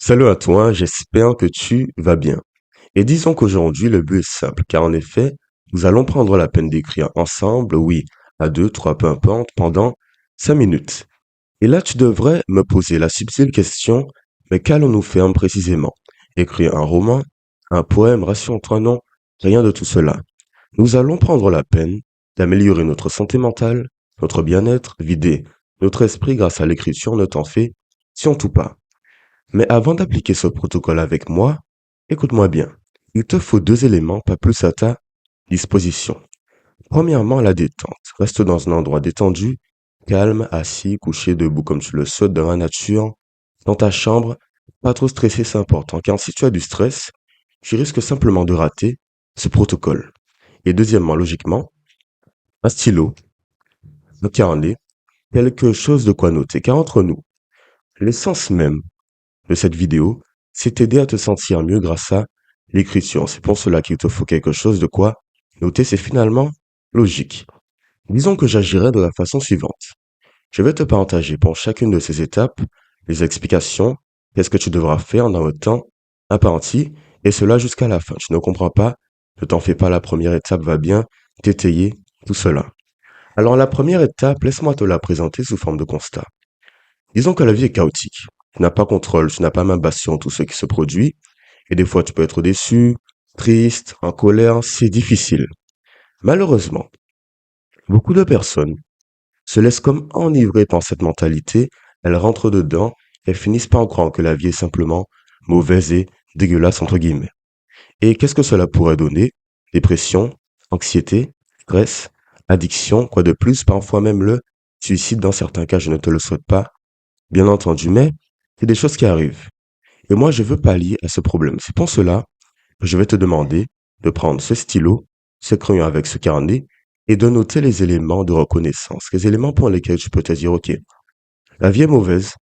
Salut à toi, j'espère que tu vas bien. Et disons qu'aujourd'hui, le but est simple, car en effet, nous allons prendre la peine d'écrire ensemble, oui, à deux, trois, peu importe, pendant 5 minutes. Et là, tu devrais me poser la subtile question, mais qu'allons-nous faire précisément? Écrire un roman, un poème, rassure-toi, non, rien de tout cela. Nous allons prendre la peine d'améliorer notre santé mentale, notre bien-être, vider notre esprit grâce à l'écriture, ne t'en fais surtout pas. Mais avant d'appliquer ce protocole avec moi, écoute-moi bien. Il te faut deux éléments, pas plus à ta disposition. Premièrement, la détente. Reste dans un endroit détendu, calme, assis, couché, debout comme tu le souhaites dans la nature, dans ta chambre. Pas trop stressé, c'est important, car si tu as du stress, tu risques simplement de rater ce protocole. Et deuxièmement, logiquement, un stylo, un carnet, quelque chose de quoi noter. Car entre nous, l'essence même de cette vidéo, c'est t'aider à te sentir mieux grâce à l'écriture. C'est pour cela qu'il te faut quelque chose de quoi noter. C'est finalement logique. Disons que j'agirais de la façon suivante. Je vais te partager pour chacune de ces étapes les explications, qu'est-ce que tu devras faire dans le temps imparti, et cela jusqu'à la fin. Tu ne comprends pas? Ne t'en fais pas, la première étape va bien t'étayer tout cela. Alors la première étape, laisse-moi te la présenter sous forme de constat. Disons que la vie est chaotique. Tu n'as pas contrôle, tu n'as pas main basse sur tout ce qui se produit, et des fois tu peux être déçu, triste, en colère, c'est difficile. Malheureusement, beaucoup de personnes se laissent comme enivrer par cette mentalité, elles rentrent dedans et finissent par croire que la vie est simplement mauvaise et dégueulasse entre guillemets. Et qu'est-ce que cela pourrait donner? Dépression, anxiété, stress, addiction, quoi de plus, parfois même le suicide dans certains cas, je ne te le souhaite pas, bien entendu, mais c'est des choses qui arrivent. Et moi, je veux pallier à ce problème. C'est pour cela que je vais te demander de prendre ce stylo, ce crayon avec ce carnet, et de noter les éléments de reconnaissance, les éléments pour lesquels tu peux te dire, OK, la vie est mauvaise,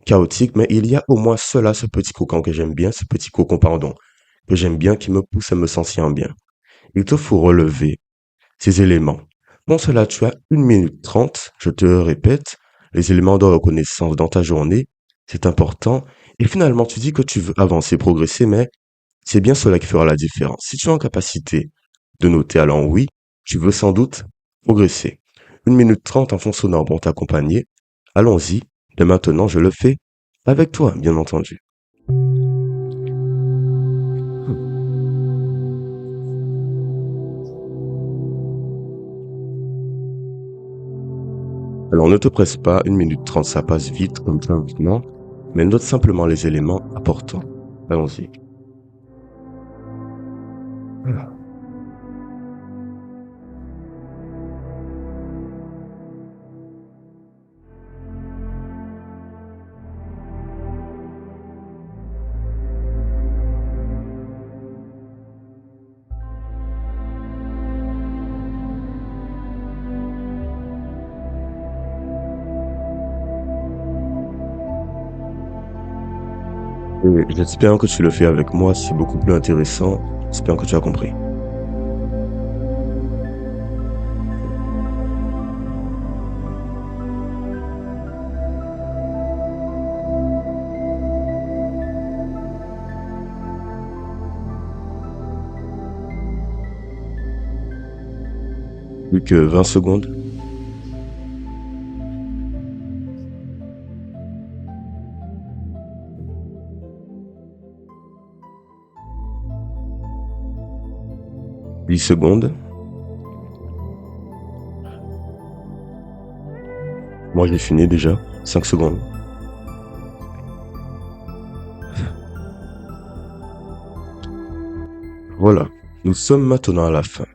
chaotique, mais il y a au moins cela, ce petit cocon que j'aime bien, ce petit cocon, pardon, que j'aime bien, qui me pousse à me sentir bien. Il te faut relever ces éléments. Pour cela, tu as 1 minute 30, je te répète, les éléments de reconnaissance dans ta journée, c'est important. Et finalement, tu dis que tu veux avancer, progresser, mais c'est bien cela qui fera la différence. Si tu es en capacité de noter, alors oui, tu veux sans doute progresser. 1 minute 30 en fond sonore pour t'accompagner. Allons-y. Dès maintenant, je le fais avec toi, bien entendu. Alors ne te presse pas, 1 minute 30 ça passe vite comme ça maintenant, mais note simplement les éléments importants. Allons-y. Voilà. J'espère que tu le fais avec moi, c'est beaucoup plus intéressant. J'espère que tu as compris. Plus que 20 secondes. 10 secondes. Moi j'ai fini déjà. 5 secondes. Voilà. Nous sommes maintenant à la fin.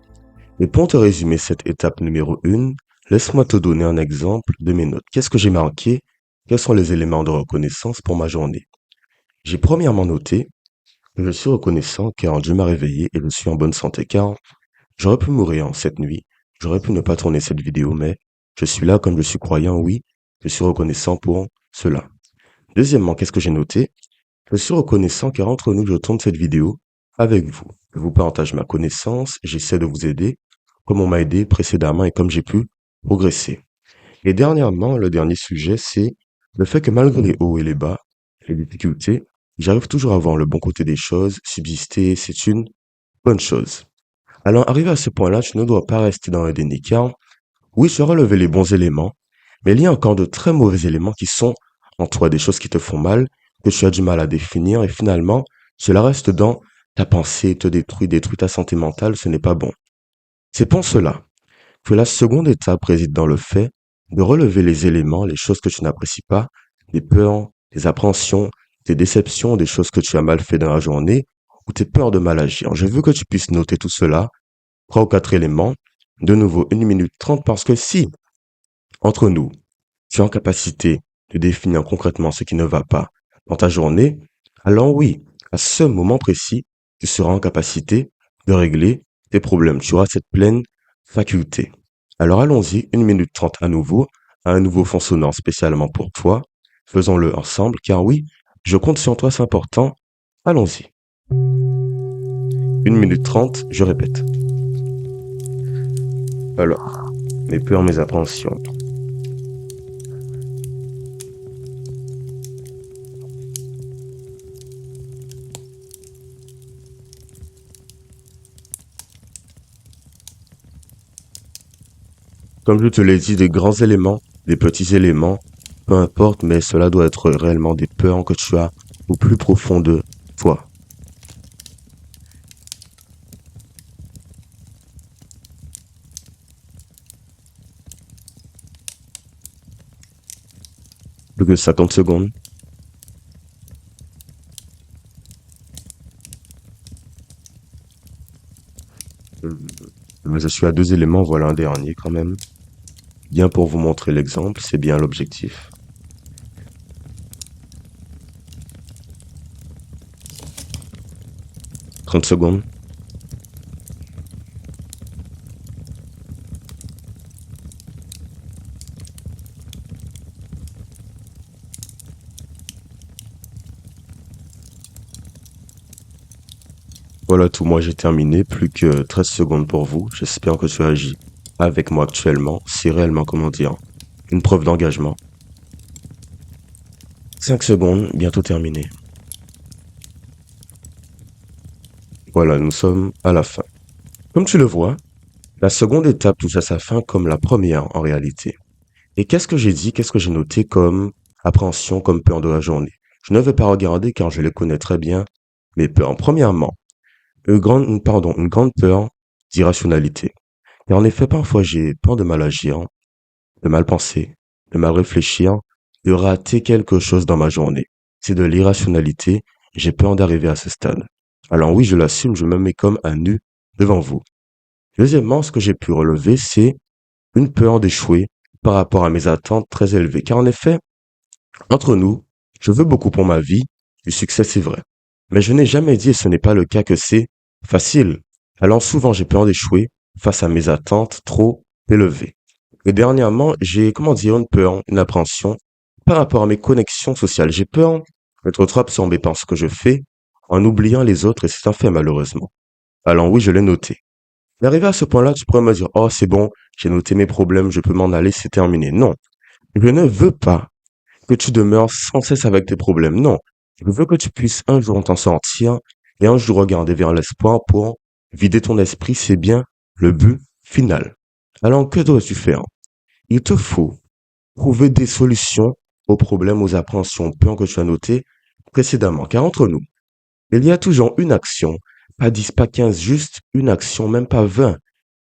Et pour te résumer cette étape numéro 1, laisse-moi te donner un exemple de mes notes. Qu'est-ce que j'ai marqué? Quels sont les éléments de reconnaissance pour ma journée? J'ai premièrement noté que je suis reconnaissant car Dieu m'a réveillé et je suis en bonne santé car j'aurais pu mourir cette nuit. J'aurais pu ne pas tourner cette vidéo, mais je suis là comme je suis croyant, oui. Je suis reconnaissant pour cela. Deuxièmement, qu'est-ce que j'ai noté? Je suis reconnaissant car entre nous, je tourne cette vidéo avec vous. Je vous partage ma connaissance, j'essaie de vous aider comme on m'a aidé précédemment et comme j'ai pu progresser. Et dernièrement, le dernier sujet, c'est le fait que malgré les hauts et les bas, les difficultés, j'arrive toujours à voir le bon côté des choses, subsister, c'est une bonne chose. Alors, arrivé à ce point-là, tu ne dois pas rester dans un déni, car oui, tu as relevé les bons éléments, mais il y a encore de très mauvais éléments qui sont en toi, des choses qui te font mal, que tu as du mal à définir, et finalement, cela reste dans ta pensée, détruit ta santé mentale, ce n'est pas bon. C'est pour cela que la seconde étape réside dans le fait de relever les éléments, les choses que tu n'apprécies pas, les peurs, les appréhensions, tes déceptions, des choses que tu as mal fait dans la journée, ou tes peurs de mal agir. Je veux que tu puisses noter tout cela, trois ou quatre éléments, de nouveau 1 minute 30, parce que si, entre nous, tu es en capacité de définir concrètement ce qui ne va pas dans ta journée, alors oui, à ce moment précis, tu seras en capacité de régler tes problèmes. Tu auras cette pleine faculté. Alors allons-y, 1 minute 30 à nouveau, à un nouveau fond sonore spécialement pour toi. Faisons-le ensemble, car oui, je compte sur toi, c'est important. Allons-y. 1 minute 30, je répète. Alors, mes peurs, mes appréhensions. Comme je te l'ai dit, des grands éléments, des petits éléments, peu importe, mais cela doit être réellement des peurs que tu as au plus profond de toi. Plus que 50 secondes. Je suis à 2 éléments, voilà un dernier quand même. Bien pour vous montrer l'exemple, c'est bien l'objectif. 30 secondes. Voilà tout, moi j'ai terminé, plus que 13 secondes pour vous. J'espère que tu agis avec moi actuellement. C'est réellement, comment dire, une preuve d'engagement. 5 secondes, bientôt terminé. Voilà, nous sommes à la fin. Comme tu le vois, la seconde étape touche à sa fin comme la première en réalité. Et qu'est-ce que j'ai dit, qu'est-ce que j'ai noté comme appréhension, comme peur de la journée? Je ne vais pas regarder car je les connais très bien, mes peurs. Premièrement, une grande peur d'irrationalité. Et en effet, parfois j'ai peur de mal agir, de mal penser, de mal réfléchir, de rater quelque chose dans ma journée. C'est de l'irrationalité, j'ai peur d'arriver à ce stade. Alors oui, je l'assume, je me mets comme un nu devant vous. Deuxièmement, ce que j'ai pu relever, c'est une peur d'échouer par rapport à mes attentes très élevées. Car en effet, entre nous, je veux beaucoup pour ma vie, du succès c'est vrai. Mais je n'ai jamais dit, et ce n'est pas le cas, que c'est facile. Alors souvent j'ai peur d'échouer face à mes attentes trop élevées. Et dernièrement, j'ai, comment dire, une peur, une appréhension par rapport à mes connexions sociales. J'ai peur d'être trop absorbé par ce que je fais en oubliant les autres et c'est un fait malheureusement. Alors oui, je l'ai noté. Mais arrivé à ce point-là, tu pourrais me dire, oh c'est bon, j'ai noté mes problèmes, je peux m'en aller, c'est terminé. Non, je ne veux pas que tu demeures sans cesse avec tes problèmes. Non, je veux que tu puisses un jour t'en sortir et un jour regarder vers l'espoir pour vider ton esprit. C'est bien le but final. Alors, que dois-tu faire? Il te faut trouver des solutions aux problèmes, aux appréhensions, aux peurs que tu as notées précédemment. Car entre nous, il y a toujours une action, pas 10, pas 15, juste une action, même pas 20.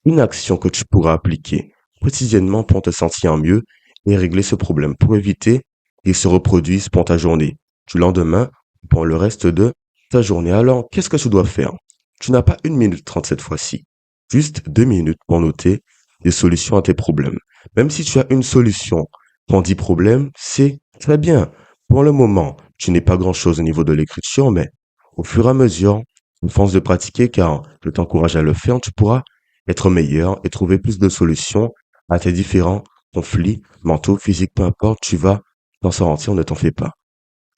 Une action que tu pourras appliquer quotidiennement pour te sentir mieux et régler ce problème, pour éviter qu'il se reproduise pour ta journée, du lendemain, pour le reste de ta journée. Alors, qu'est-ce que tu dois faire? Tu n'as pas 1 minute 30 cette fois-ci, juste 2 minutes pour noter des solutions à tes problèmes. Même si tu as une solution pour 10 problèmes, c'est très bien. Pour le moment, tu n'es pas grand-chose au niveau de l'écriture, mais au fur et à mesure, à force de pratiquer, car je t'encourage à le faire, tu pourras être meilleur et trouver plus de solutions à tes différents conflits mentaux, physiques, peu importe, tu vas t'en sortir, ne t'en fais pas.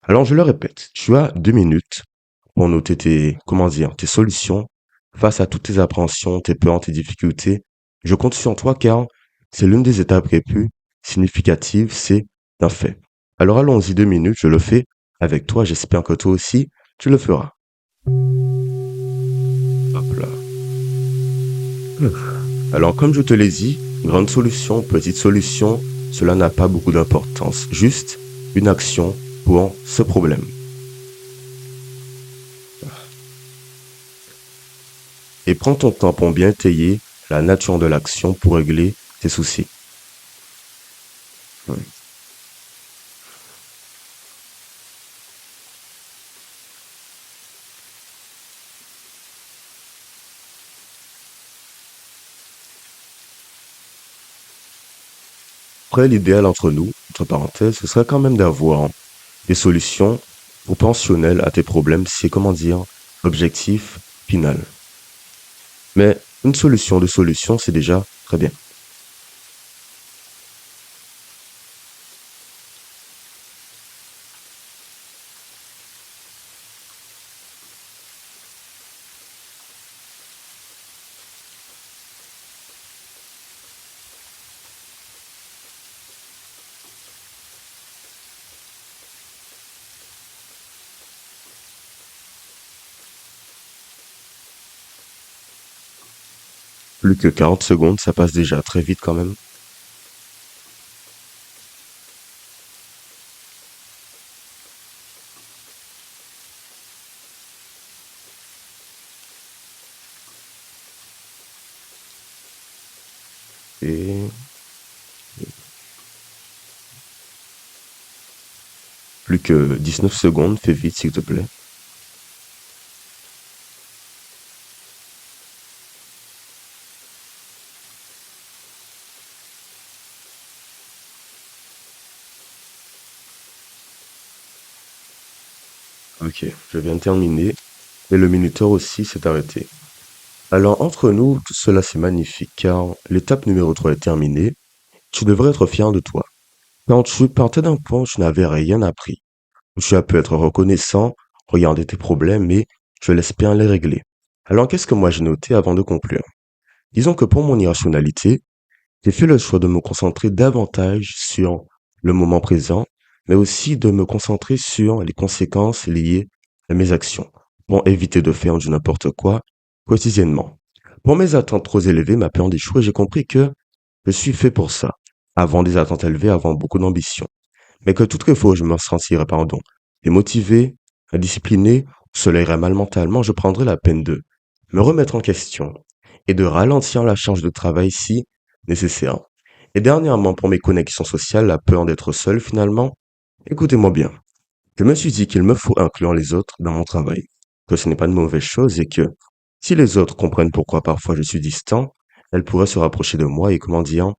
Alors je le répète, tu as 2 minutes pour noter tes, comment dire, tes solutions face à toutes tes appréhensions, tes peurs, tes difficultés. Je compte sur toi car c'est l'une des étapes les plus significatives, c'est un fait. Alors allons-y 2 minutes, je le fais avec toi, j'espère que toi aussi, tu le feras. Hop là. Alors, comme je te l'ai dit, grande solution, petite solution, cela n'a pas beaucoup d'importance. Juste une action pour ce problème. Et prends ton temps pour bien étayer la nature de l'action pour régler tes soucis. Ouais. Après, l'idéal entre nous, entre parenthèses, ce serait quand même d'avoir des solutions proportionnelles à tes problèmes. C'est, comment dire, l'objectif final. Mais une solution de solution, c'est déjà très bien. Plus que 40 secondes, ça passe déjà très vite quand même. Et plus que 19 secondes, fais vite s'il te plaît. Ok, je viens de terminer. Et le minuteur aussi s'est arrêté. Alors, entre nous, tout cela c'est magnifique, car l'étape numéro 3 est terminée. Tu devrais être fier de toi. Quand tu partais d'un point où tu n'avais rien appris, tu as pu être reconnaissant, regarder tes problèmes et, je l'espère, les régler. Alors, qu'est-ce que moi j'ai noté avant de conclure? Disons que pour mon irrationalité, j'ai fait le choix de me concentrer davantage sur le moment présent, mais aussi de me concentrer sur les conséquences liées à mes actions, pour éviter de faire du n'importe quoi quotidiennement. Pour mes attentes trop élevées, ma peur d'échouer, j'ai compris que je suis fait pour ça. Avant des attentes élevées, avant beaucoup d'ambition. Mais que toutefois je me sentirais, démotivé, indiscipliné, cela irait mal mentalement, je prendrais la peine de me remettre en question et de ralentir la charge de travail si nécessaire. Et dernièrement, pour mes connexions sociales, la peur d'être seul finalement, écoutez-moi bien. Je me suis dit qu'il me faut inclure les autres dans mon travail, que ce n'est pas une mauvaise chose et que si les autres comprennent pourquoi parfois je suis distant, elles pourraient se rapprocher de moi et, comment dire,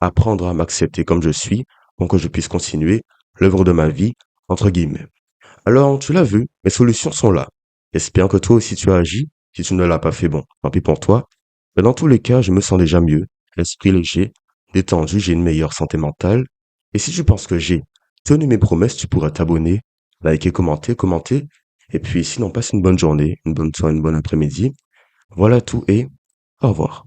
apprendre à m'accepter comme je suis pour que je puisse continuer l'œuvre de ma vie, entre guillemets. Alors, tu l'as vu, mes solutions sont là. J'espère que toi aussi tu as agi. Si tu ne l'as pas fait, bon, tant pis pour toi. Mais dans tous les cas, je me sens déjà mieux, l'esprit léger, détendu, j'ai une meilleure santé mentale. Et si tu penses que j'ai tenu mes promesses, tu pourras t'abonner, liker, commenter. Et puis sinon, passe une bonne journée, une bonne soirée, une bonne après-midi. Voilà tout et au revoir.